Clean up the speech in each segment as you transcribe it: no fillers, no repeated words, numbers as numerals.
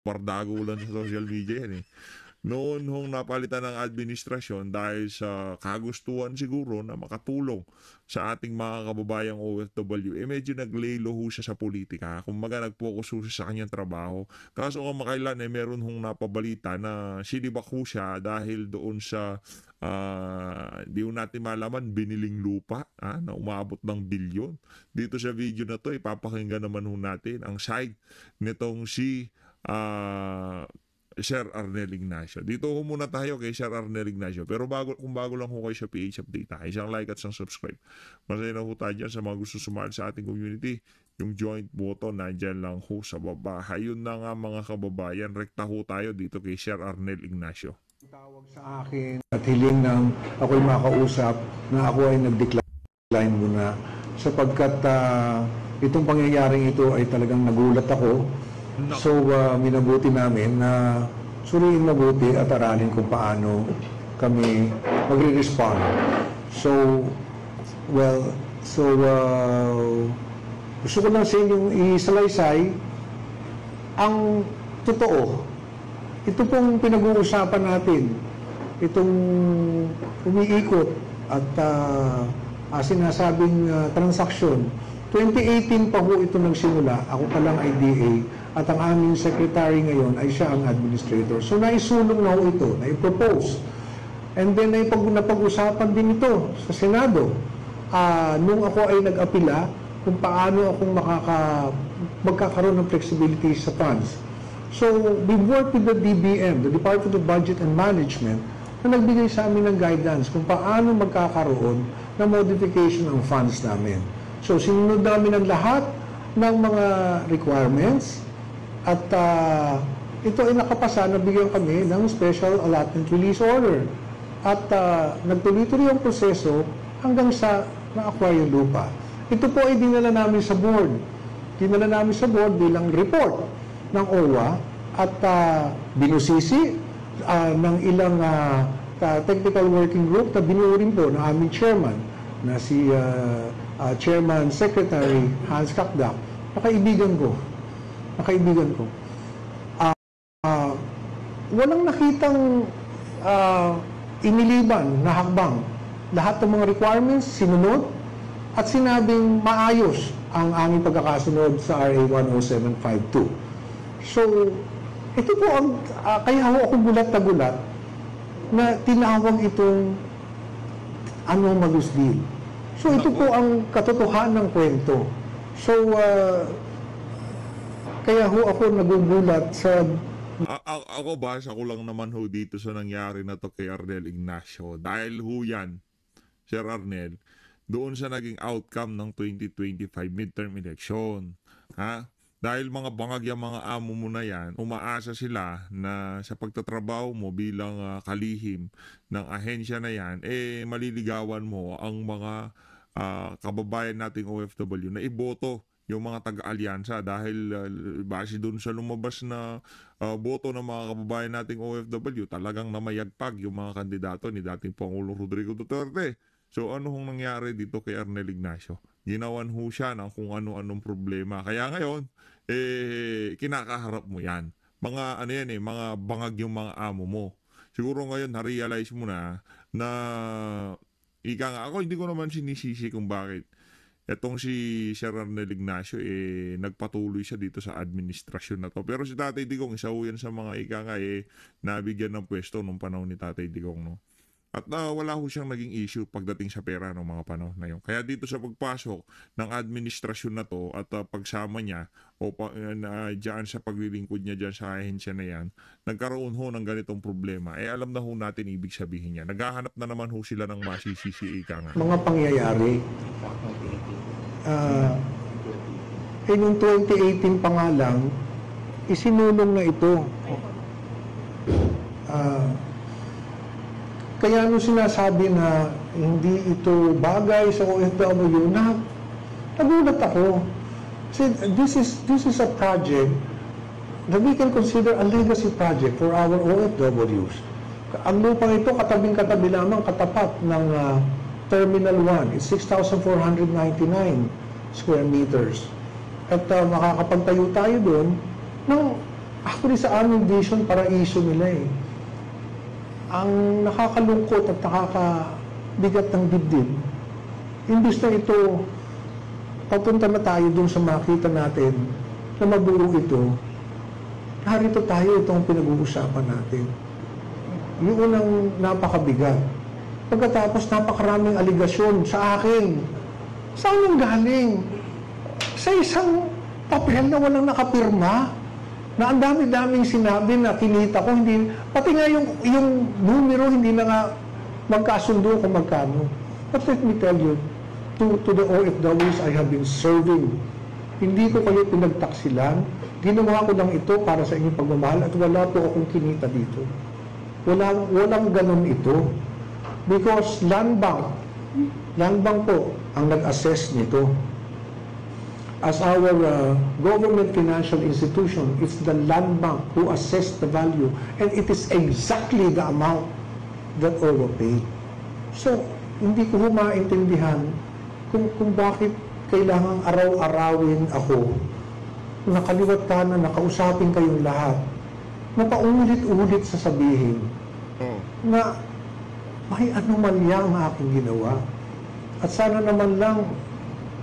bardago lang sa social media yan eh. Noon hong napalitan ng administrasyon dahil sa kagustuhan siguro na makatulong sa ating mga kababayang OFW, medyo naglaylo ho siya sa politika. Kumbaga nag-focus ho siya sa kanyang trabaho. Kaso kamakailan meron hong napabalita na sinibak ho siya dahil doon sa di ho natin malaman biniling lupa na umabot ng bilyon. Dito sa video na to, ipapakinggan naman ho natin ang side nitong si Sir Arnel Ignacio. Dito ho muna tayo kay Sir Arnel Ignacio. Pero kung bago lang ho kayo sa PH Update, isang like at isang subscribe. Masaya na ho tayo dyan sa mga gusto sumali sa ating community. Yung joint button, nandyan lang ho sa baba. Ayun na nga mga kababayan, rekta ho tayo dito kay Sir Arnel Ignacio. Tawag sa akin at hiling ng ako'y makausap na ako ay nag-decline muna sapagkat itong pangyayaring ito ay talagang nagulat ako. No. So, minabuti namin na suriin mabuti at aralin kung paano kami magre-respond. So, gusto ko lang sa inyong isalaysay ang totoo. Ito pong pinag-uusapan natin, itong umiikot at sinasabing transaksyon. 2018 pa ho ito nagsimula, ako pa lang ay DA, at ang aming secretary ngayon ay siya ang administrator. So naisulong na ho ito, naipropose. And then napag-usapan din ito sa Senado. Nung ako ay nag-apila kung paano akong magkakaroon ng flexibility sa funds. So we worked with the DBM, the Department of Budget and Management, na nagbigay sa amin ng guidance kung paano magkakaroon ng modification ng funds namin. So sinunod namin ang lahat ng mga requirements at ito ay nakapasa, nabigyan kami ng Special Allotment Release Order. At nagtuloy-tuloy ang proseso hanggang sa na-acquire yung lupa. Ito po ay dinala namin sa board. Dinala namin sa board bilang report ng OWA at binusisi ng ilang technical working group na binuo rin po ng aming chairman na si Chairman Secretary Hans Kakdak, nakaibigan ko. Walang nakitang iniliban na hakbang. Lahat ng mga requirements sinunod at sinabing maayos ang aming pagkakasunod sa RA 10752. So, ito po ang kaya ako gulat na gulat na tinawag itong anomalous deal. So, ito po ang katotohanan ng kwento. So, kaya ho ako nagugulat sa... Ako basa ko lang naman ho dito sa nangyari na to kay Arnel Ignacio. Dahil ho yan, Sir Arnel, doon sa naging outcome ng 2025 midterm election. Dahil mga bangag yung mga amo mo na yan, umaasa sila na sa pagtatrabaho mo bilang kalihim ng ahensya na yan, maliligawan mo ang mga kababayan nating OFW na iboto yung mga taga-alyansa dahil base dun sa lumabas na boto ng mga kababayan nating OFW, talagang namayagpag yung mga kandidato ni dating Pangulong Rodrigo Duterte. So ano hong nangyari dito kay Arnel Ignacio? Ginawan ho siya ng kung ano-anong problema. Kaya ngayon, kinakaharap mo yan. Mga mga bangag yung mga amo mo. Siguro ngayon na-realize mo na ika nga ako, hindi ko naman sinisisi kung bakit etong si Sir Arnel Ignacio nagpatuloy siya dito sa administrasyon na to. Pero si Tatay Digong, isa ho yan sa mga ika nga nabigyan ng pwesto nung panahon ni Tatay Digong, no? At wala ho siyang naging issue pagdating sa pera ng mga panahon na yun. Kaya dito sa pagpasok ng administrasyon na to at pagsama niya o dyan sa paglilingkod niya dyan sa ahensya na yan, nagkaroon ho ng ganitong problema. Alam na ho natin ibig sabihin niya. Naghahanap na naman ho sila ng masisisi ika nga. Mga pangyayari. Noong 2018 pa nga lang, isinulong na ito. Kaya nung sinasabi na hindi ito bagay sa OFW, nagulat ako. See, this is a project that we can consider a legacy project for our OFWs. Ang lupang ito, katabing-katabi lamang, katapat ng Terminal 1. It's 6,499 square meters. At makakapagtayo tayo doon ng Actually, sa aming vision, paraiso nila eh. Ang nakakalungkot at nakakabigat ng dibdib, imbis na ito, papunta na tayo dun sa makita natin na mabuo ito, narito tayo, itong pinag-uusapan natin. Yung unang napakabigat. Pagkatapos napakaraming aligasyon sa akin. Saan ang galing? Sa isang papel na walang nakapirma, na ang dami-daming sinabi na kinita ko, hindi, pati nga yung numero hindi na nga magkasundo kung magkano. But let me tell you, to the OFWs I have been serving, hindi ko kayo pinagtaksilan, ginawa ko lang ito para sa inyong pagmamahal at wala po akong kinita dito. Walang ganun ito. Because Land Bank po ang nag-assess nito. As our government financial institution, it's the Land Bank who assessed the value, and it is exactly the amount that OWA paid. So, hindi ko maintindihan kung bakit kailangang araw-arawin ako, nakaliwat kanan, nakausapin kayong lahat, na paulit-ulit sasabihin na may anomalya ang aking ginawa. At sana naman lang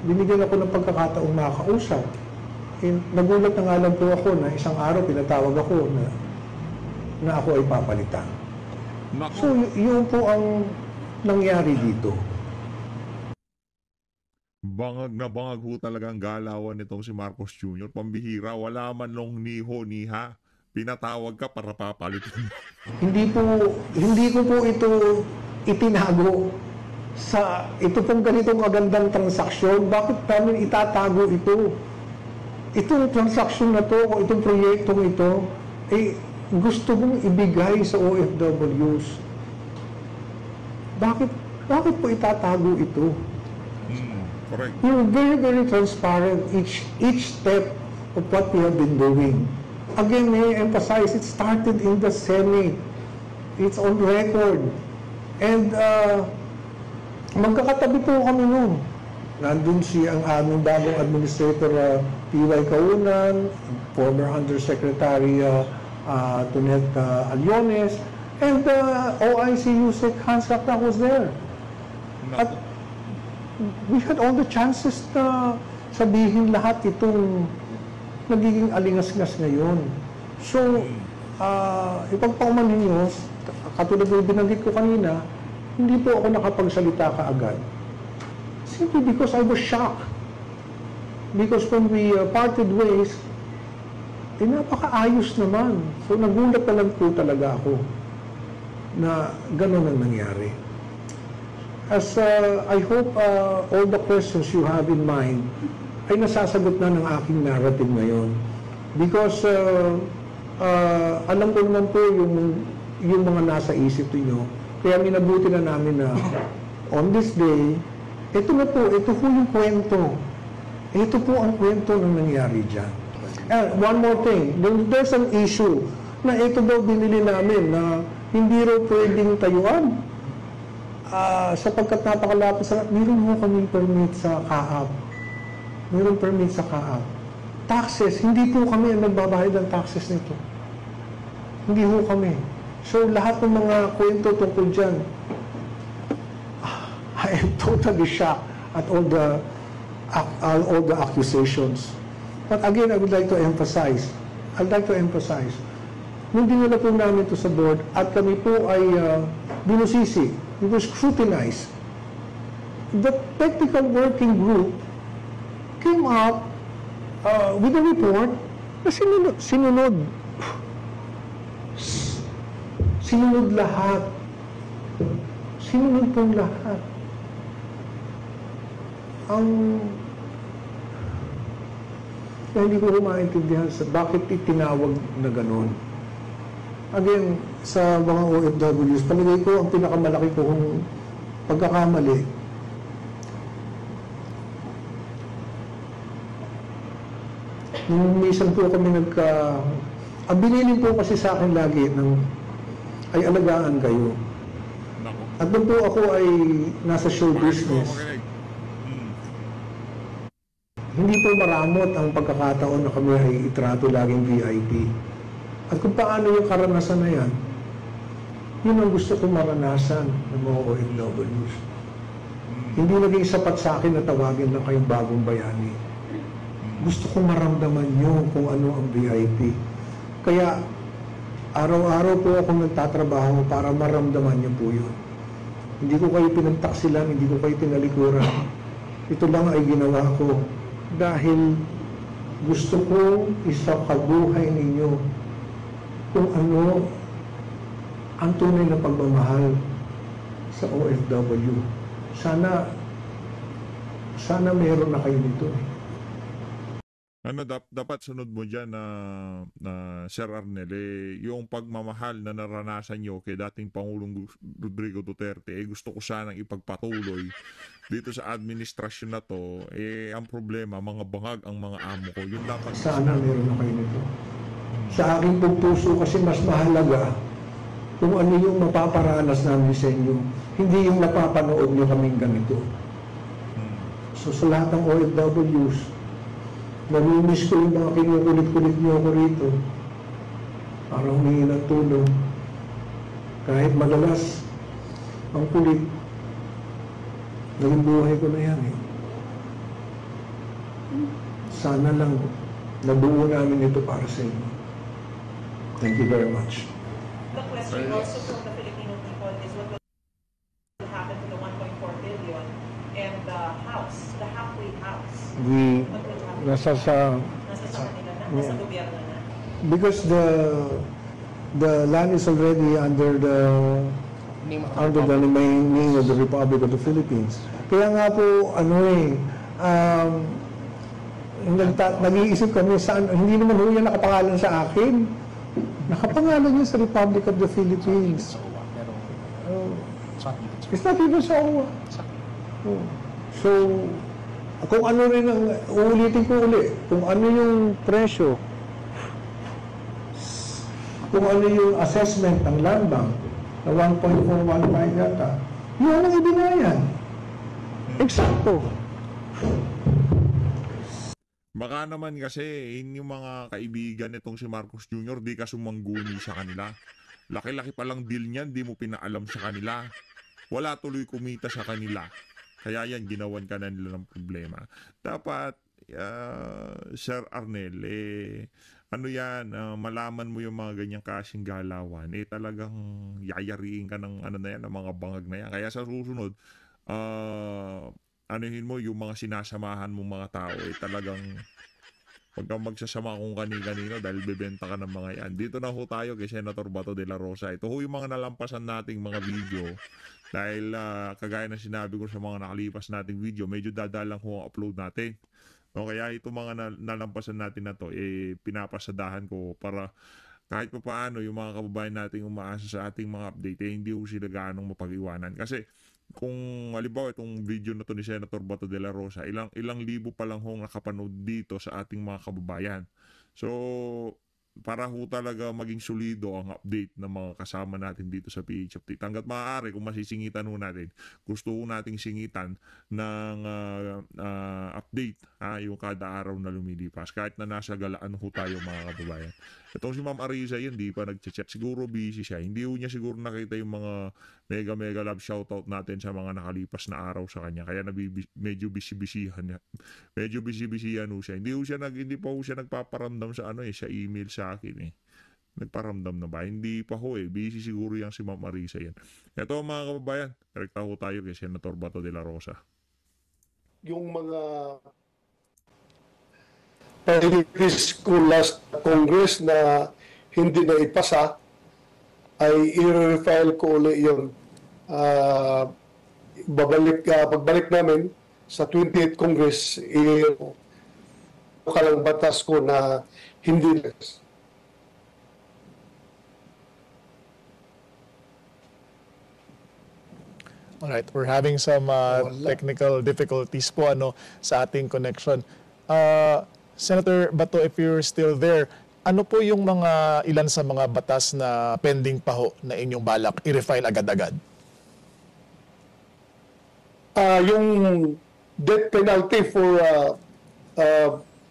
binigyan ako ng pagkakataong makakausap. Nagulat na nga lang po ako na isang araw pinatawag ako na ako ay papalitan. So, yun po ang nangyari dito. Bangag na bangag ho talaga ang galawan nitong si Marcos Jr. Pambihira, wala man nung niha. Pinatawag ka para papalitan. Hindi ko po ito itinago. Ito pong ganitong magandang transaksyon, bakit namin itatago ito? Itong transaksyon na to, o itong proyektong ito, gusto mong ibigay sa OFWs. Bakit po itatago ito? Correct. You're very, very transparent each step of what we have been doing. Again, may I emphasize, it started in the Senate. It's on record. And magkakatabi po kami noon. Nandun ang aming bagong administrator, P.Y. Kaunan, former Undersecretary Tonet Aliones, and OIC Yusek Hansakta was there. At we had all the chances na sabihin lahat itong nagiging alingas-ngas ngayon. So, ipagpauman ninyo, katulad ng binanggit ko kanina, hindi po ako nakapagsalita kaagad. Simply because I was shocked. Because when we parted ways, napakaayos naman. So nagulat na lang po talaga ako na gano'n ang nangyari. As I hope all the questions you have in mind ay nasasagot na ng aking narrative ngayon. Because alam ko naman po yung mga nasa isip niyo. Kaya minabuti na namin na on this day, ito po yung kwento. Ito po ang kwento ng nangyari dyan. And one more thing, there's an issue na ito daw binili namin na hindi raw pwedeng tayuan. Sapagkat napakalapit sa, meron mo kami permit sa CAAP. Meron permit sa CAAP. Taxes, hindi po kami ang nagbabayad ng taxes nito. Hindi po kami. So, lahat ng mga kwento tungkol dyan, I am totally shocked at all the accusations. But again, I'd like to emphasize, nung dinala po namin ito sa board at kami po ay binusisi, we were scrutinized. The technical working group came up with a report na sinunod lahat. Sinunod pong lahat. Hindi ko maintindihan sa bakit itinawag na gano'n. Again, sa mga OFWs, palagay ko ang pinakamalaki kong pagkakamali, nung minsan po kami ang binilin po kasi sa akin lagi ay alagaan kayo. At doon po ako ay nasa show business. Hindi po maramot ang pagkakataon na kami ay itrato laging VIP. At kung paano yung karanasan na yan, yun ang gusto kong maranasan ng mga OFWs. Hindi naging sapat sa akin na tawagin lang kayong bagong bayani. Gusto kong maramdaman nyo kung ano ang VIP. Kaya, araw-araw po akong nagtatrabaho para maramdaman nyo po yun. Hindi ko kayo pinagtaksilan, hindi ko kayo tinalikuran. Ito lang ay ginawa ko dahil gusto kong isakabuhay ninyo kung ano ang tunay na pagmamahal sa OFW. Sana meron na kayo nito. Ano dapat sunod mo dyan na Sir Arnel, yung pagmamahal na naranasan nyo kay dating Pangulong Rodrigo Duterte, gusto ko sanang ipagpatuloy dito sa administrasyon na to. Ang problema, mga bangag ang mga amo ko. Yun dapat. Sana meron na kayo nito. Sa aking puso kasi mas mahalaga kung ano yung mapaparanas namin sa inyo. Hindi yung napapanood nyo kaming ganito. So sa lahat ng OFWs, namimiss ko yung mga kinukulit-kulit nyo ako rito para humingi ng tulong. Kahit madalas ang kulit, naging buhay ko na yan eh. Sana lang nabuo namin ito para sa inyo. Thank you very much. The question also from the Filipino people is what will happen to the 1.4 billion and the house, the halfway house. What will happen? Nasa sa Nasa sa kanila na? Nasa gobyerno na? because the land is already under the name of the Republic of the Philippines. Kaya nga po nag-iisip kami saan, hindi naman ho yan nakapangalan sa akin. Nakapangalan niya sa Republic of the Philippines. It's not even sa OWA. So, kung ano rin ang, uulitin ko uli, kung ano yung presyo, kung ano yung assessment ng Land Bank, na 1.415 yata, yun ang ibinayan. Eksakto. Baka naman kasi yung mga kaibigan nitong si Marcos Jr. di ka sumangguni sa kanila. Laki-laki palang deal niyan, di mo pinaalam sa kanila. Wala tuloy kumita sa kanila. Kaya yan, ginawan ka na nila ng problema. Dapat, Sir Arnel, malaman mo yung mga ganyang kasing galawan, talagang yayariin ka ng ng mga bangag na yan. Kaya sa susunod, anuhin mo yung mga sinasamahan mong mga tao, talagang huwag kang magsasama kung kani-kanino dahil bebenta ka ng mga yan. Dito na ho tayo kay Senator Bato de la Rosa. Ito ho yung mga nalampasan nating mga video. Dahil kagaya na sinabi ko sa mga nakalipas nating video, medyo dadalang ho ang upload natin. No, kaya itong mga nalampasan natin na to, pinapasadahan ko para kahit pa paano yung mga kababayan nating umaasa sa ating mga update, hindi ho sila gaanong mapag-iwanan. Kasi kung halimbawa itong video na to ni Senator Bato de la Rosa, ilang libo pa lang hong nakapanood dito sa ating mga kababayan. So, para ho talaga maging solido ang update ng mga kasama natin dito sa PH Update. Hanggat maaari, kung masisingitan ho natin, gusto ho nating singitan ng update, yung kada araw na lumilipas. Kahit na nasa galaan ho tayo mga kababayan. Itong si Ma'am Ariza yun, di pa nag-chat. Siguro busy siya. Hindi ho niya siguro nakita yung mga mega love shoutout natin sa mga nakalipas na araw sa kanya. Kaya medyo busy-busyhan niya. Medyo busy-busyhan ho siya. Hindi pa ho siya nagpaparamdam sa sa email sa akin Nagparamdam na ba? Hindi pa ho Busy siguro yan si Ma'am Arisa yan. Ito mga kababayan, direkta ho tayo kay Senator Bato de la Rosa. Yung mga priorities ko last Congress na hindi na ipasa ay i-refile ko ulit yun. Pagbalik namin sa 28th Congress, kalang batas ko na hindi na. Alright, we're having some technical difficulties po sa ating connection. Senator Bato, if you're still there, ano po yung ilan sa mga batas na pending pa ho na inyong balak i-refile agad-agad? Yung death penalty for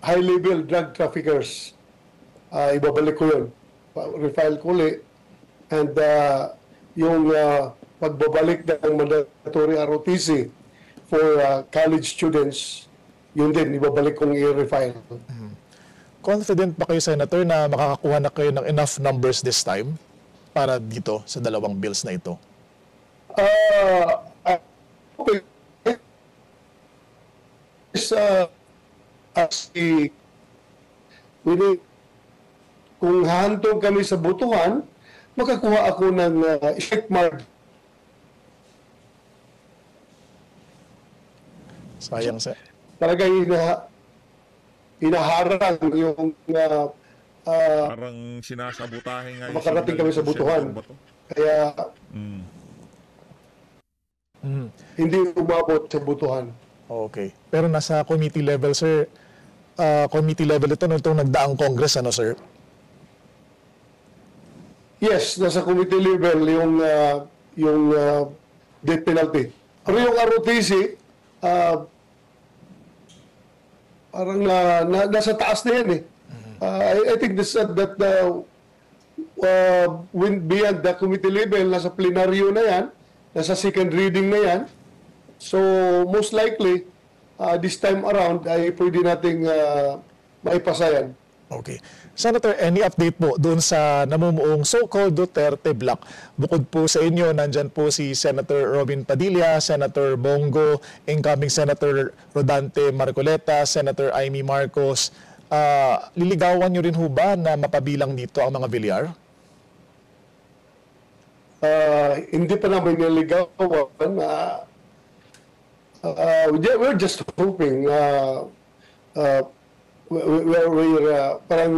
high-level drug traffickers, ibabalik ko yun. refile ko ulit. And yung pagbabalik ng mandatory ROTC for college students, yun din, ibabalik kong i-refile. Confident ba kayo, Senator, na makakakuha na kayo ng enough numbers this time para dito sa dalawang bills na ito? Okay. Actually, kung hahantog kami sa botohan, makakuha ako ng effect margin. Sayang, sir. Talagang inaharang yung Parang sinasabotahe nga yung makarating kami sa signal ng botohan. Senador Bato. Kaya Mm. hindi umabot sa botohan. Okay. Pero nasa committee level, sir, committee level ito nung itong nagdaang Congress, ano, sir? Yes, nasa committee level yung death penalty. Pero yung ROTC, parang nasa taas na yan eh. I think that when beyond the committee level, nasa plenaryo na yan, nasa second reading na yan. So, most likely, this time around, ay pwede nating maipasa yan. Okay. Senator, any update po doon sa namumuong so-called Duterte Block? Bukod po sa inyo, nandyan po si Senator Robin Padilla, Senator Bongo, incoming Senator Rodante Marcoleta, Senator Amy Marcos. Liligawan nyo rin ho ba na mapabilang dito ang mga Villar? Hindi pa namin niligawan. We're just hoping we're parang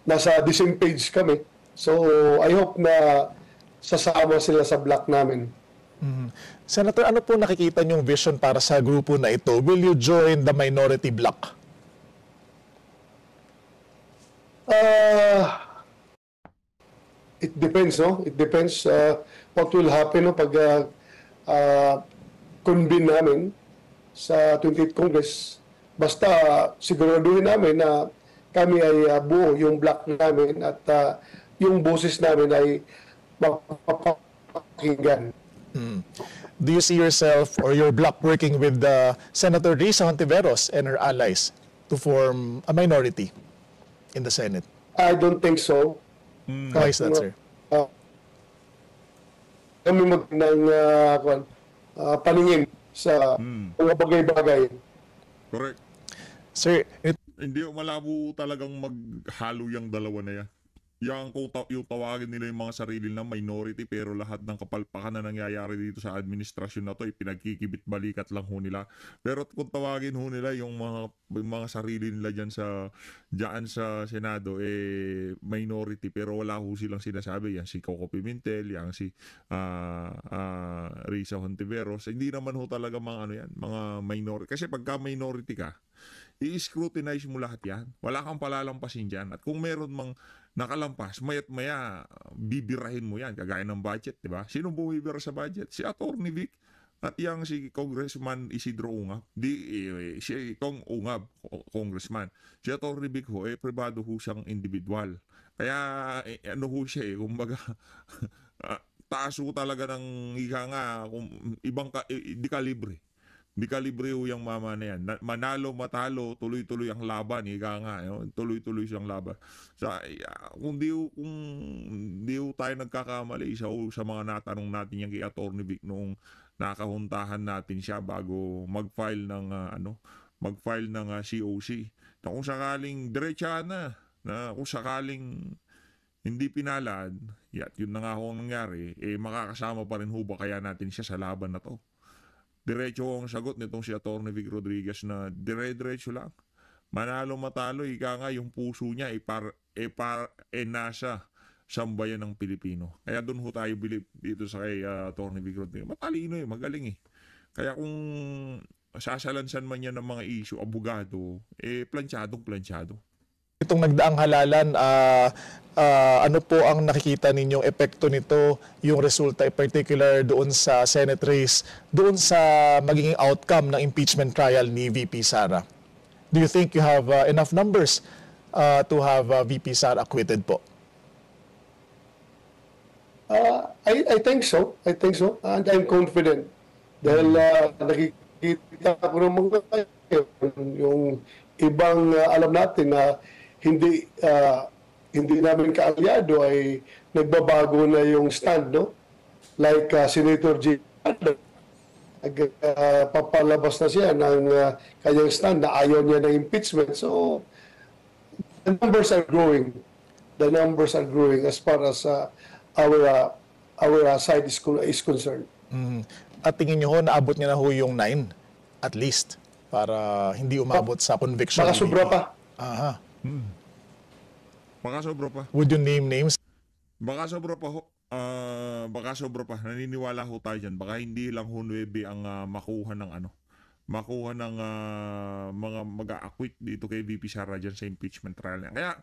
nasa the same page kami. So, I hope na sasama sila sa block namin. Senator, ano po nakikita niyong vision para sa grupo na ito? Will you join the minority block? It depends, no? It depends what will happen no, pag convene namin sa 28th Congress. Basta siguraduhin namin na kami ay buo yung block namin at yung boses namin ay mapapakinggan. Do you see yourself or your block working with Senator Risa Hontiveros and her allies to form a minority in the Senate? I don't think so. Why is that, sir? Kami ng paningin sa mga bagay-bagay. Correct. Sir, Hindi malabo talagang maghalo yung dalawa na yan. Yang kung yung tawagin nila yung mga sarili na minority pero lahat ng kapalpakan na nangyayari dito sa administrasyon na to pinagkikibit balikat lang ho nila. Pero kung tawagin ho nila yung mga sarili nila dyan sa Senado minority pero wala ho silang sinasabi. Yan si Coco Pimentel, yan si Risa Hontiveros. Hindi naman ho talaga mga mga minority. Kasi pagka minority ka, i-scrutinize mo lahat yan. Wala kang palalampasin dyan. At kung meron mang nakalampas, maya't maya, bibirahin mo yan. Kagaya ng budget, di ba? Sino bumibira sa budget? Si Atty. Vic at yang si Congressman Isidro Ungab. Si Kong Ungab, Congressman. Si Atty. Vic ho, privado ho siyang individual. Kaya, ano ho siya kumbaga, taas ho talaga ng ibang di kalibre. Di kalibre ho yung mama na yan. Manalo, matalo, tuloy-tuloy ang laban. Tuloy-tuloy siyang laban. Kung di ho tayo nagkakamali sa mga natanong natin yung kay Atty. Vic noong nakahuntahan natin siya bago mag-file ng COC. Na kung sakaling diretsa na kung sakaling hindi pinalad, yun na nga ho ang nangyari, makakasama pa rin ho ba kaya natin siya sa laban na to? Diretso ang sagot nitong si Atty. Vic Rodriguez na dire-diretso lang. Manalo matalo, yung puso niya nasa sambayan ng Pilipino. Kaya doon ho tayo bilib dito sa kay Atty. Vic Rodriguez. Matalino magaling Kaya kung sasalansan man niya ng mga issue, abogado, planchadong-planchado. Itong nagdaang halalan, ano po ang nakikita ninyong epekto nito, yung resulta in particular doon sa Senate race, doon sa magiging outcome ng impeachment trial ni VP Sara? Do you think you have enough numbers to have VP Sara acquitted po? I think so. I think so. And I'm confident. Dahil nakikita ko ng mga yung ibang alam natin na hindi namin kaalyado ay nagbabago na yung stand, no? Like Senator J. Papalabas na siya ng kanyang stand na ayaw niya ng impeachment. So, the numbers are growing. The numbers are growing as far as our side is concerned. At tingin niyo ho, naabot niya na ho yung 9 at least para hindi umabot sa conviction. Baka sobra pa. Aha. Baka sobra pa. Would you name names? Baka sobra pa ho. Baka sobra pa. Naniniwala ho tayo dyan. Baka hindi lang ho 9 ang makuha ng mga mag-a-acquit dito kay VP Sara dyan sa impeachment trial niya. Kaya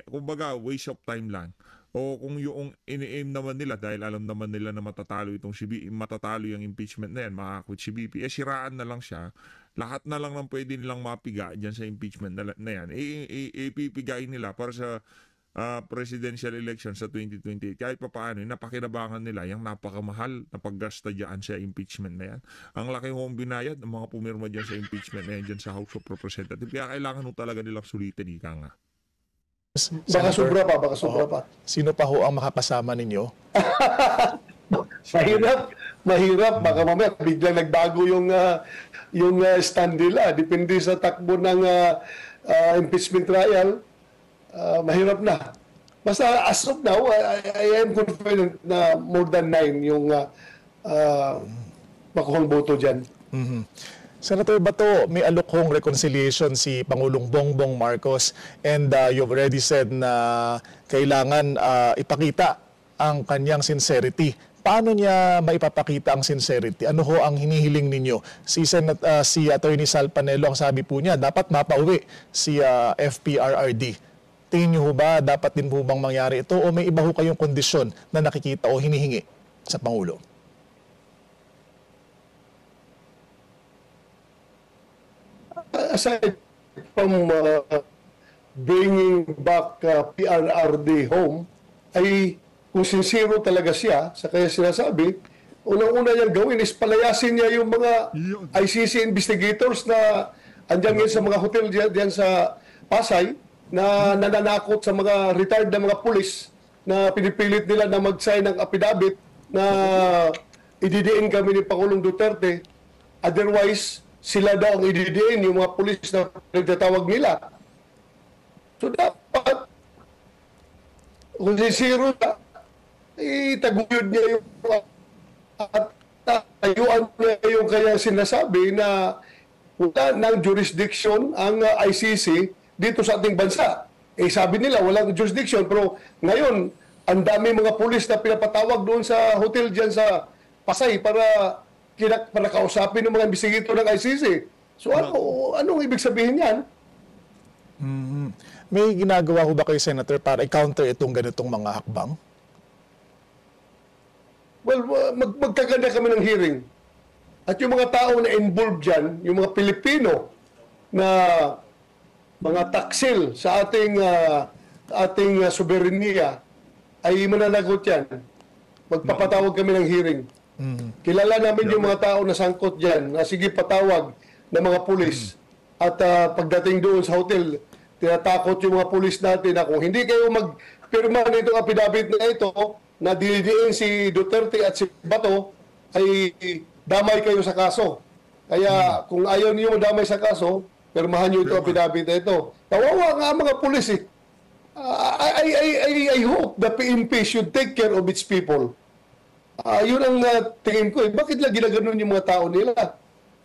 kumbaga waste of time lang. O kung yung ini-aim naman nila dahil alam naman nila na matatalo yung impeachment na yan, makakakit si BP, siraan na lang siya. Lahat na lang ng pwede nilang mapiga dyan sa impeachment na yan. Ipipigain nila para sa presidential election sa 2028. Kahit pa paano, napakinabangan nila yung napakamahal na paggasta dyan sa impeachment na yan. Ang laki hong binayad ng mga pumirma dyan sa impeachment na yan dyan sa House of Representatives. Kaya kailangan ho talaga nilang sulitin, ika nga. Baka sobra pa. Sino pa ho ang makakasama ninyo? Mahirap. Baka mamaya biglang nagbago yung stand nila. Depende sa takbo ng impeachment trial. Mahirap na. Basta as of now, I am confident na more than 9 yung makuhang boto dyan. Senator Bato, may alokong reconciliation si Pangulong Bongbong Marcos and you've already said na kailangan ipakita ang kanyang sincerity. Paano niya maipapakita ang sincerity? Ano ho ang hinihiling ninyo? Si Attorney Sal Panelo, ang sabi po niya, dapat mapauwi si FPRRD. Tingin niyo ho ba dapat din po bang mangyari ito o may iba ho kayong kondisyon na nakikita o hinihingi sa Pangulo? Aside from bringing back PRRD home, ay kung sincero talaga siya sa kaya sinasabi, unang-una niyang gawin is palayasin niya yung mga ICC investigators na andyan ngayon sa mga hotel diyan sa Pasay na nananakot sa mga retired na mga pulis na pinipilit nila na mag-sign ng affidavit na ididiin kami ni Pangulong Duterte. Otherwise, sila daw ang ididiin, yung mga pulis na nagtatawag nila. So dapat, kung sincero na, itaguyod niya yung at tayuan niya yung kaya sinasabi na wala ng jurisdiction ang ICC dito sa ating bansa. Sabi nila, walang jurisdiction, pero ngayon, ang dami mga pulis na pinapatawag doon sa hotel dyan sa Pasay para kausapin ng mga investigator ng ICC. So anong ibig sabihin yan? May ginagawa ho ba kayo, Senator, para i-counter itong ganitong mga hakbang? Well, magkaganda kami ng hearing. At yung mga tao na involved dyan, yung mga Pilipino na mga taksil sa ating soberenya ay mananagot yan. Magpapatawag kami ng hearing. Kilala namin yung mga tao na sangkot dyan, na sige patawag ng mga pulis. At pagdating doon sa hotel, tinatakot yung mga pulis natin na kung hindi kayo magpirma nitong affidavit na ito, na dinidiin si Duterte at si Bato, ay damay kayo sa kaso. Kaya kung ayaw niyo damay sa kaso, pirmahan niyo ito affidavit na ito. Kawawa nga mga pulis eh. I hope the PNP should take care of its people. Yun ang tingin ko eh. Bakit lang ginaganon yung mga tao nila?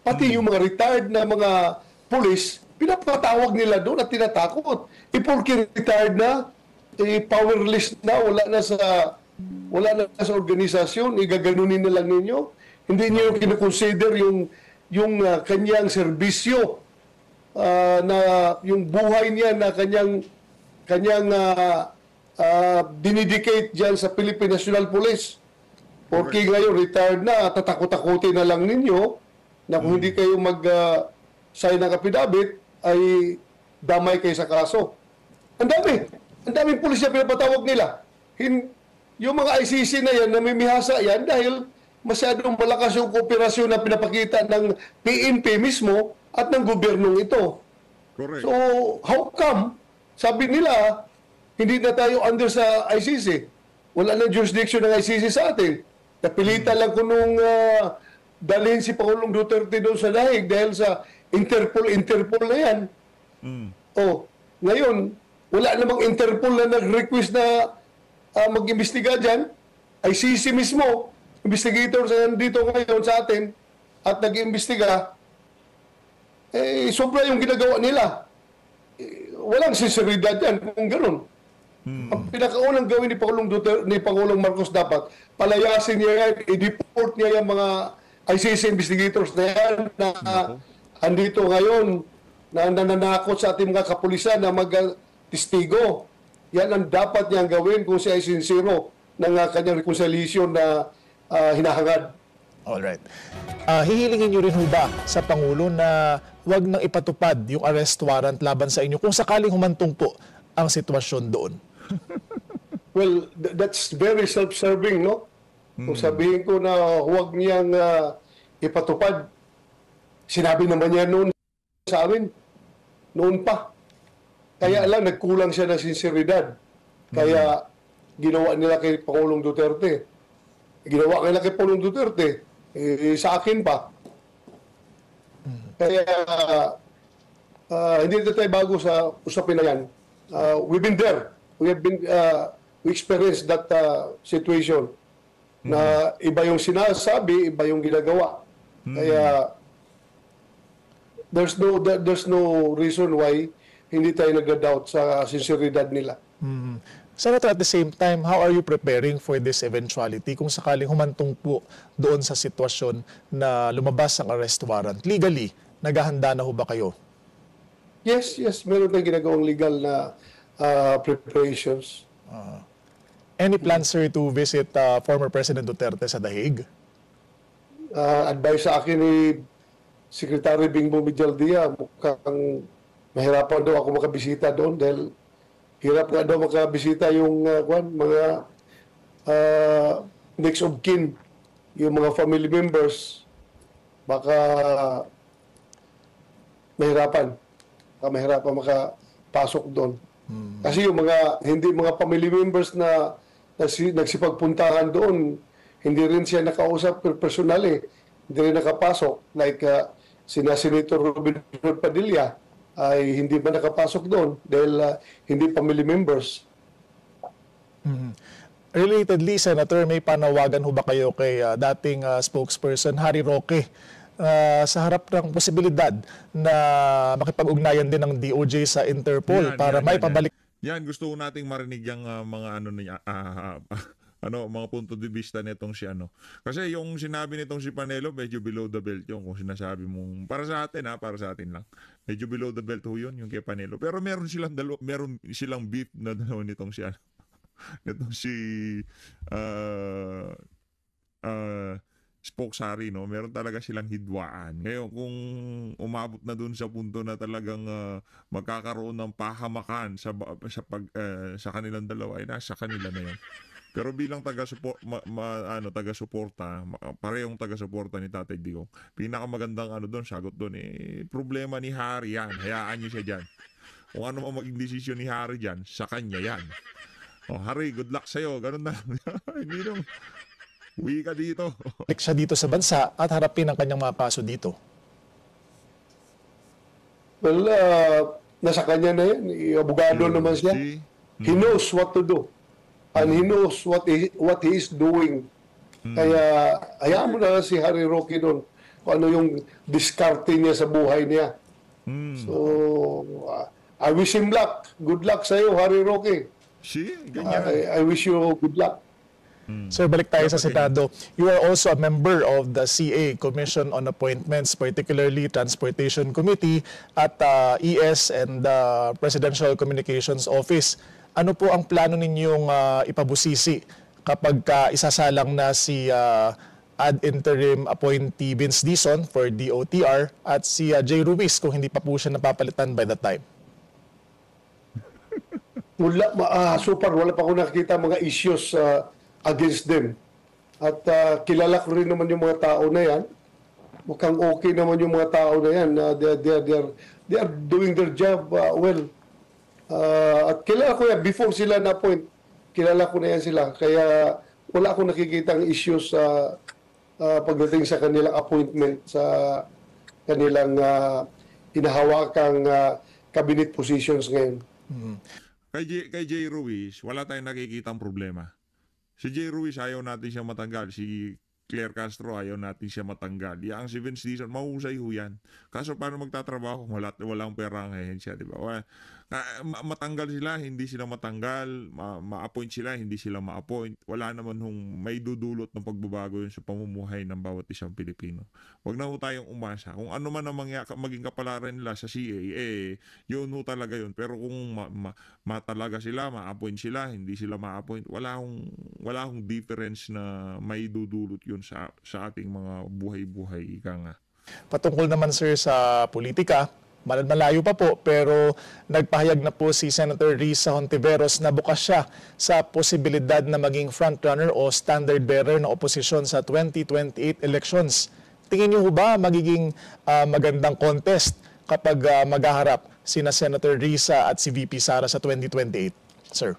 Pati yung mga retired na mga pulis, pinapatawag nila doon at tinatakot. Porke retired na, powerless na, wala na sa organisasyon, igaganunin na lang ninyo. Hindi niyo kinoconsider yung kanyang serbisyo na yung buhay niya na kanyang dinedicate diyan sa Philippine National Police. Porque ngayon retired na, tatakot-takutin na lang ninyo na kung hindi kayo mag-sign ng affidavit ay damay kayo sa kaso. Ang daming pulis na pinapatawag nila. yung mga ICC na yan, namimihasa yan dahil masyadong malakas yung kooperasyon na pinapakita ng PNP mismo at ng gobyernong ito. Correct. So, how come, sabi nila, hindi na tayo under sa ICC? Wala na jurisdiction ng ICC sa atin. Napilitan lang ko nung dalhin si Pangulong Duterte doon sa dahig dahil sa Interpol na yan. Oh, ngayon, wala namang Interpol na nag-request na mag-imbestiga dyan. ICC mismo, investigator sa dito ngayon sa atin at nag-imbestiga, sobra yung ginagawa nila. Walang sinseridad yan kung gano'n. Ang pinakaunang gawin ni Pangulong Duterte, ni Pangulong Marcos dapat, palayasin niya yan, i-deport niya yung mga ICC investigators na yan na andito ngayon na nananakot sa ating mga kapulisan na mag-testigo. Yan ang dapat niyang gawin kung siya ay sincero ng kanyang reconciliation na hinahangad. Alright. Hihilingin nyo rin ho ba sa Pangulo na wag nang ipatupad yung arrest warrant laban sa inyo kung sakaling humantong po ang sitwasyon doon? Well, that's very self-serving, no? Kung sabihin ko na huwag niyang ipatupad, sinabi naman niya noon sa amin, noon pa. Kaya lang, nagkulang siya ng sinseridad. Kaya ginawa nila kay Pangulong Duterte. Ginawa nila kay Pangulong Duterte, sa akin pa. Kaya hindi na tayo bago sa usapin na yan. We've been there. We experienced that situation na iba yung sinasabi, iba yung ginagawa. Kaya there's no reason why hindi tayo nag-doubt sa sinseridad nila. Senator, at the same time, how are you preparing for this eventuality kung sakaling humantong po doon sa sitwasyon na lumabas ang arrest warrant? Legally, naghahanda na ho ba kayo? Yes. Meron tayong ginagawang legal na preparations. Any plans, sir, to visit former President Duterte sa Dahig? Advice sa akin ni Secretary Bingbong Villaldia, mukhang mahirapan daw ako makabisita doon dahil hirap nga daw makabisita yung mga next of kin, yung mga family members. Baka mahirapan makapasok doon. Kasi yung hindi mga family members na nagsipagpuntahan doon, hindi rin siya nakausap personally, hindi rin nakapasok. Like sina Senator Robin Hood Padilla ay hindi ba nakapasok doon dahil hindi family members. Relatedly, Senator, may panawagan ho ba kayo kay dating spokesperson Harry Roque sa harap ng posibilidad na makipag-ugnayan din ng DOJ sa Interpol para may pabalik? Yan, gusto ko nating marinig yung mga mga punto de vista nitong si ano. Kasi yung sinabi nitong si Panelo, medyo below the belt yung kung sinasabi mong para sa atin lang. Medyo below the belt ho yun yung kay Panelo. Pero meron silang beef na dalawa nitong si ano. Nitong si Spokes Harry, no? Meron talaga silang hidwaan. Ngayon, kung umabot na dun sa punto na talagang magkakaroon ng pahamakan sa kanilang dalawa, ay nasa kanila na yun. Pero bilang taga-suporta, parehong taga-suporta ni Tatay Digong, pinakamagandang doon, sagot doon, problema ni Harry yan. Hayaan niyo siya dyan. Kung ano mang maging desisyon ni Harry dyan, sa kanya yan. Oh, Harry, good luck sa'yo. Ganun na. Hindi nung, uwi ka dito. Balik siya dito sa bansa at harapin ang kanyang mga kaso dito. Well, nasa kanya na yan. Abogado naman siya. He knows what to do. And he knows what he is doing. Kaya hayaan mo na si Harry Roque doon kung ano yung discarding niya sa buhay niya. So, I wish him luck. Good luck sa iyo, Harry Roque. I wish you good luck. Sir, balik tayo sa Senado. You are also a member of the CA, Commission on Appointments, particularly Transportation Committee at ES and the Presidential Communications Office. Ano po ang plano ninyong ipabusisi kapag isasalang na si ad interim appointee Vince Dizon for DOTR at si Jay Ruiz kung hindi pa po siya napapalitan by that time? So far, wala pa ako nakikita mga issues against them. At kilala ko rin naman yung mga tao na yan. Mukhang okay naman yung mga tao na yan. They are doing their job well. At kilala ko yan, before sila na-appoint, kilala ko na yan sila. Kaya wala akong nakikita ang issues sa pagdating sa kanilang appointment sa kanilang hinahawakang cabinet positions ngayon. Kay Jay Ruiz, wala tayong nakikitang problema. Si Jay Ruiz, ayaw natin siya matanggal. Si Claire Castro, ayaw natin siya matanggal. Yang si Vince Dizon, mahusay ho yan. Kaso paano magtatrabaho? Walang pera ang ahensya, di ba? Matanggal sila, hindi sila matanggal. Ma-appoint sila, hindi sila ma-appoint. Wala naman hong may dudulot ng pagbabago yun sa pamumuhay ng bawat isang Pilipino. Huwag na ho tayong umasa. Kung ano man ang maging kapalaran nila sa CA, yun ho talaga yun. Pero kung matalaga sila, ma-appoint sila, hindi sila ma-appoint, wala hong difference na may dudulot yun sa ating mga buhay-buhay, ika nga. Patungkol naman sir sa politika, malayo pa po pero nagpahayag na po si Senator Risa Hontiveros na bukas siya sa posibilidad na maging frontrunner o standard bearer ng oposisyon sa 2028 elections. Tingin niyo ba magiging magandang contest kapag maghaharap sina Senator Risa at si VP Sara sa 2028, sir?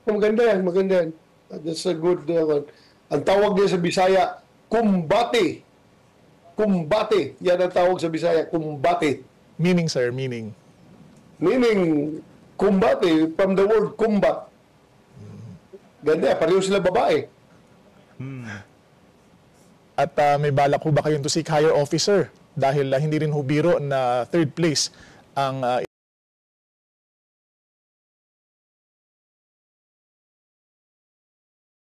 Maganda yan, maganda yan. That's a good one. Ang tawag niya sa Bisaya, kumbate. Kumbate. Yan ang tawag sa Bisaya, kumbate. Meaning, sir, meaning? Meaning, kumbate, from the word kumbat. Ganda, pareho sila babae. At may balak ho ba kayong to seek higher officer? Dahil hindi rin ho biro na third place ang